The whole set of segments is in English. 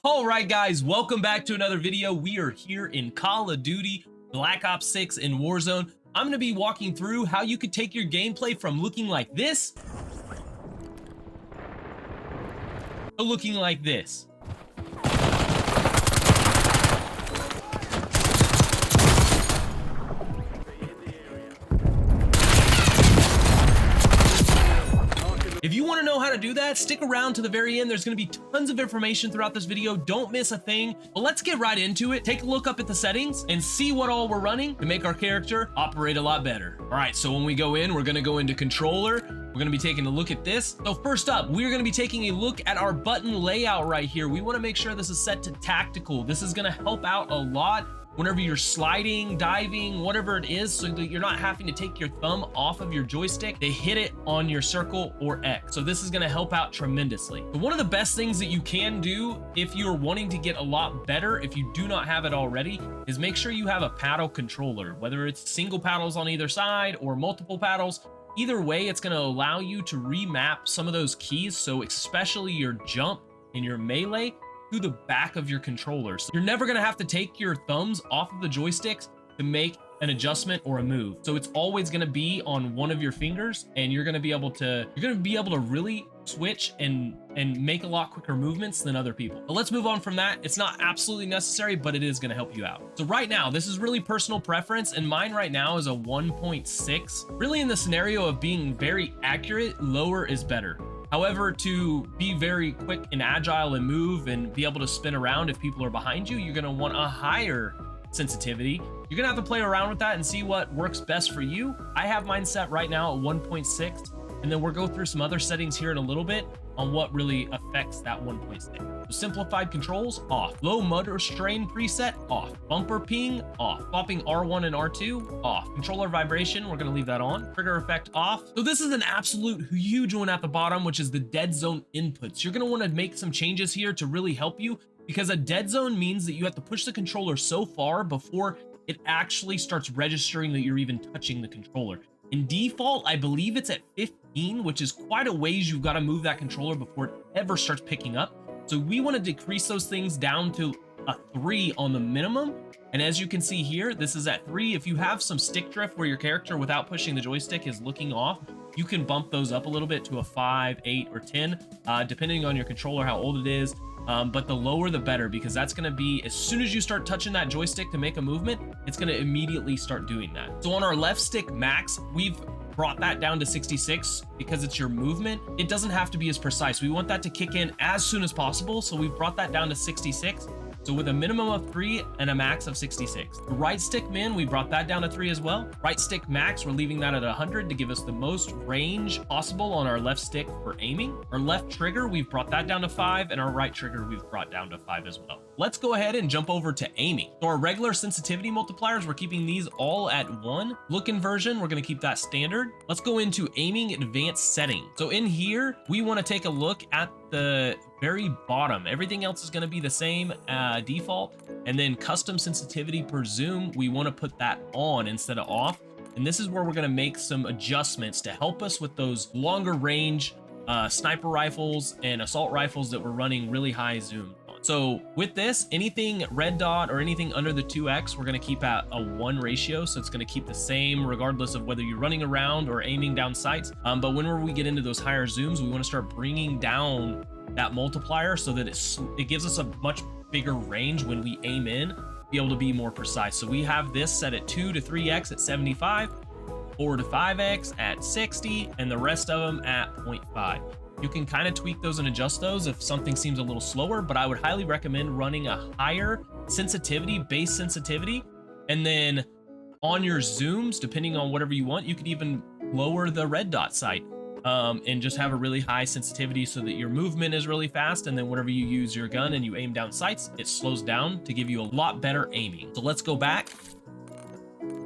All right, guys, welcome back to another video. We are here in Call of Duty Black Ops 6 in Warzone. I'm going to be walking through how you could take your gameplay from looking like this to looking like this. If you want to know how to do that, stick around to the very end. There's going to be tons of information throughout this video. Don't miss a thing. But let's get right into it. Take a look up at the settings and see what all we're running to make our character operate a lot better. All right, so when we go in, we're going to go into controller. We're going to be taking a look at this. So first up, we're going to be taking a look at our button layout right here. We want to make sure this is set to tactical. This is going to help out a lot whenever you're sliding, diving, whatever it is, so that you're not having to take your thumb off of your joystick to hit it on your circle or X. So this is going to help out tremendously. But one of the best things that you can do if you're wanting to get a lot better, if you do not have it already, is make sure you have a paddle controller, whether it's single paddles on either side or multiple paddles. Either way, it's going to allow you to remap some of those keys. So especially your jump and your melee to the back of your controller. So you're never going to have to take your thumbs off of the joysticks to make an adjustment or a move. So it's always going to be on one of your fingers, and you're going to be able to really switch and make a lot quicker movements than other people. But let's move on from that. It's not absolutely necessary, but it is going to help you out. So right now, this is really personal preference, and mine right now is a 1.6. Really, in the scenario of being very accurate, lower is better. However, to be very quick and agile and move and be able to spin around if people are behind you, you're going to want a higher sensitivity. You're going to have to play around with that and see what works best for you. I have mine set right now at 1.6, and then we'll go through some other settings here in a little bit on what really affects that 1.6. So simplified controls, off. Low motor strain preset, off. Bumper ping, off. Swapping R1 and R2, off. Controller vibration, we're gonna leave that on. Trigger effect, off. So this is an absolute huge one at the bottom, which is the dead zone inputs. You're gonna wanna make some changes here to really help you, because a dead zone means that you have to push the controller so far before it actually starts registering that you're even touching the controller. In default, I believe it's at 15, which is quite a ways you've got to move that controller before it ever starts picking up. So we want to decrease those things down to a 3 on the minimum. And as you can see here, this is at 3. If you have some stick drift where your character without pushing the joystick is looking off, you can bump those up a little bit to a 5, 8, or 10, depending on your controller, how old it is. But the lower the better, because that's going to be, as soon as you start touching that joystick to make a movement, it's going to immediately start doing that. So on our left stick max, we've brought that down to 66 because it's your movement. It doesn't have to be as precise. We want that to kick in as soon as possible. So we've brought that down to 66. So with a minimum of 3 and a max of 66. The right stick min, we brought that down to 3 as well. Right stick max, we're leaving that at 100 to give us the most range possible on our left stick for aiming. Our left trigger, we've brought that down to 5, and our right trigger, we've brought down to 5 as well. Let's go ahead and jump over to aiming. So our regular sensitivity multipliers, we're keeping these all at 1. Look inversion, we're going to keep that standard. Let's go into aiming advanced setting. So in here, we want to take a look at the very bottom. Everything else is going to be the same default, and then custom sensitivity per zoom, we want to put that on instead of off. And this is where we're going to make some adjustments to help us with those longer range sniper rifles and assault rifles that we're running really high zoom on. So with this, anything red dot or anything under the 2x, we're going to keep at a 1 ratio. So it's going to keep the same regardless of whether you're running around or aiming down sights. But whenever we get into those higher zooms, we want to start bringing down that multiplier so that it gives us a much bigger range when we aim in, be able to be more precise. So we have this set at 2 to 3x at 75, 4 to 5x at 60, and the rest of them at 0.5. You can kind of tweak those and adjust those if something seems a little slower, but I would highly recommend running a higher sensitivity, base sensitivity, and then on your zooms, depending on whatever you want, you could even lower the red dot sight. And just have a really high sensitivity so that your movement is really fast, and then whenever you use your gun and you aim down sights, it slows down to give you a lot better aiming. So let's go back.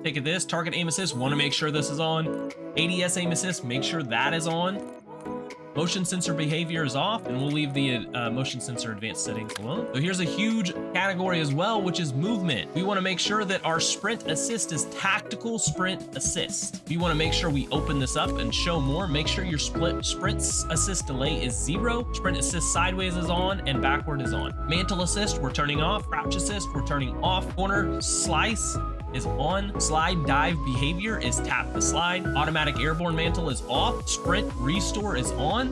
Take at this, target aim assist, want to make sure this is on. ADS aim assist, make sure that is on. Motion sensor behavior is off, and we'll leave the motion sensor advanced settings alone. So here's a huge category as well, which is movement. We want to make sure that our sprint assist is tactical sprint assist. We want to make sure we open this up and show more. Make sure your sprint assist delay is 0. Sprint assist sideways is on and backward is on. Mantle assist, we're turning off. Crouch assist, we're turning off. Corner slice is on. Slide dive behavior is tap to slide. Automatic airborne mantle is off. Sprint restore is on.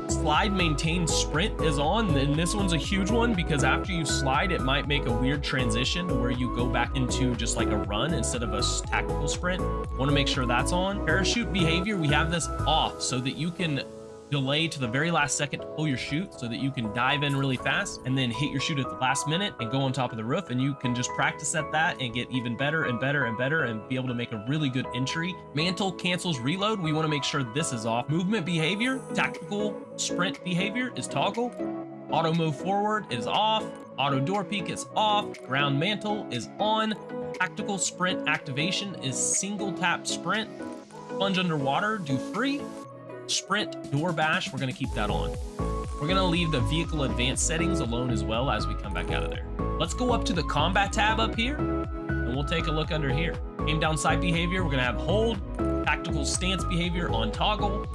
Slide maintain sprint is on. And this one's a huge one because after you slide, it might make a weird transition to where you go back into just like a run instead of a tactical sprint. Want to make sure that's on. Parachute behavior, we have this off so that you can delay to the very last second to pull your chute so that you can dive in really fast and then hit your chute at the last minute and go on top of the roof, and you can just practice at that and get even better and better and better and be able to make a really good entry. Mantle cancels reload. We want to make sure this is off. Movement behavior, tactical sprint behavior is toggle. Auto move forward is off. Auto door peek is off. Ground mantle is on. Tactical sprint activation is single tap sprint. Plunge underwater, do free. Sprint door bash, we're going to keep that on. We're going to leave the vehicle advanced settings alone as well as we come back out of there. Let's go up to the combat tab up here and we'll take a look under here. Aim down sight behavior, we're going to have hold. Tactical stance behavior on toggle.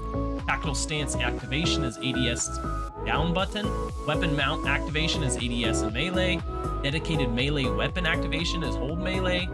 Tactical stance activation is ADS down button. Weapon mount activation is ADS and melee. Dedicated melee weapon activation is hold melee.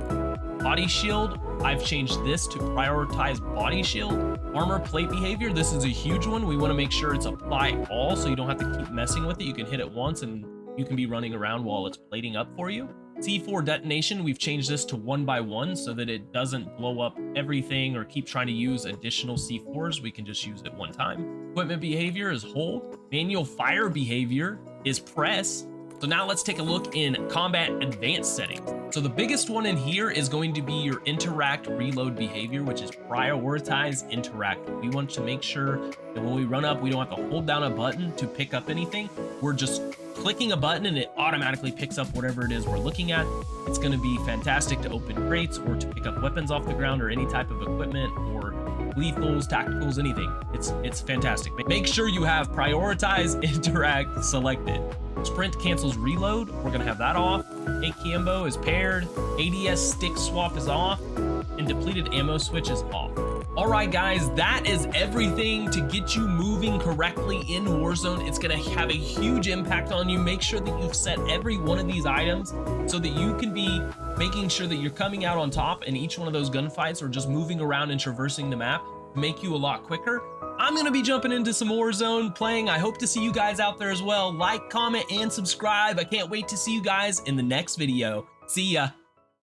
Body shield, I've changed this to prioritize body shield. Armor plate behavior, this is a huge one. We want to make sure it's apply all so you don't have to keep messing with it. You can hit it once and you can be running around while it's plating up for you. C4 detonation, we've changed this to 1 by 1 so that it doesn't blow up everything or keep trying to use additional C4s. We can just use it one time. Equipment behavior is hold. Manual fire behavior is press. So now let's take a look in combat advanced settings. So the biggest one in here is going to be your interact reload behavior, which is prioritize interact. We want to make sure that when we run up, we don't have to hold down a button to pick up anything. We're just clicking a button and it automatically picks up whatever it is we're looking at. It's going to be fantastic to open crates or to pick up weapons off the ground or any type of equipment or lethals, tacticals, anything. It's fantastic. Make sure you have prioritize interact selected. Sprint cancels reload, we're gonna have that off. Akimbo is paired, ADS stick swap is off, and depleted ammo switch is off. All right, guys, that is everything to get you moving correctly in Warzone. It's gonna have a huge impact on you. Make sure that you've set every one of these items so that you can be making sure that you're coming out on top in each one of those gunfights or just moving around and traversing the map to make you a lot quicker. I'm gonna be jumping into some Warzone playing. I hope to see you guys out there as well. Like, comment, and subscribe. I can't wait to see you guys in the next video. See ya.